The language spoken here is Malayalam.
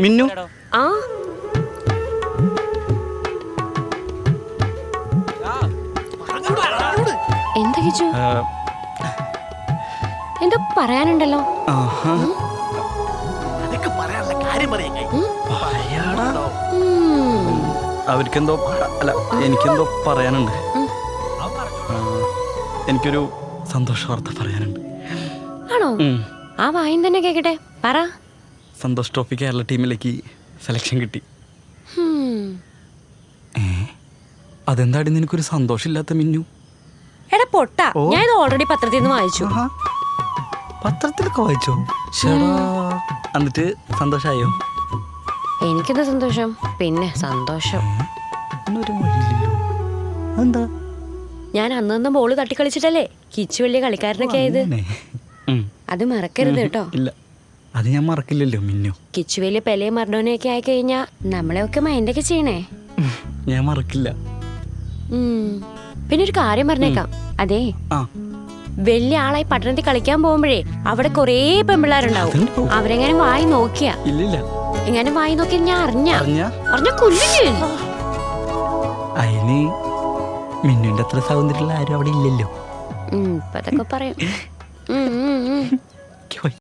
മിന്നു ആ എന്താ കിച്ചു എന്തോ പറയാനുണ്ടല്ലോ. ആഹാ. അവർക്കെന്തോ അല്ല എനിക്കെന്തോ പറയാനുണ്ട്. എനിക്കൊരു സന്തോഷ വാർത്ത പറയാനുണ്ട്. ആണോ? ആ വായും തന്നെ കേക്കട്ടെ, പറ. സന്തോഷ് ട്രോഫി കേരള ടീമിലേക്ക് സെലക്ഷൻ കിട്ടി. അതെന്താടി നിനക്കൊരു സന്തോഷമില്ലാത്ത മിന്നു? എടാ പൊട്ട, ഞാൻ ഇത് ഓൾറെഡി പത്രത്തിൽ നിന്ന് വായിച്ചു. പത്രത്തിലൊക്കെ വായിച്ചോ? ശടാ, എന്നിട്ട് സന്തോഷായോ? എനിക്കെന്താ സന്തോഷം, പിന്നെ സന്തോഷം. എന്താ? ഞാൻ അന്ന് ബോള് തട്ടിക്കളിച്ചിട്ടല്ലേ കിച്ചു വലിയ കളിക്കാരനൊക്കെ ആയത്. അത് മറക്കരുത് കേട്ടോ. ഇല്ല, അത് ഞാൻ മറക്കില്ലല്ലോ മിന്നു. കിച്ചു വലിയ പെലയും മറഡോനയൊക്കെ ആയി കഴിഞ്ഞാ നമ്മളെയൊക്കെ മൈൻഡൊക്കെ ചെയ്യണേ. ഞാൻ മറക്കില്ല. പിന്നെ ഒരു കാര്യം പറഞ്ഞേക്കാം. അതെ, വലിയ ആളായി പട്ടണത്തിൽ കളിക്കാൻ പോകുമ്പോഴേ അവിടെ കൊറേ പെമ്പിള്ളാരുണ്ടാവും. അവരെങ്ങാനും വായി നോക്കിയാ ഇല്ലില്ല, എങ്ങാനും വായി നോക്കിയാ ഞാൻ അറിഞ്ഞ കൊല്ലില്ല. അതിന് മിന്നുന്റെ അത്ര സൗന്ദര്യമുള്ള ആരും അവിടെ ഇല്ലല്ലോ. ഇപ്പൊ അതൊക്കെ പറയും.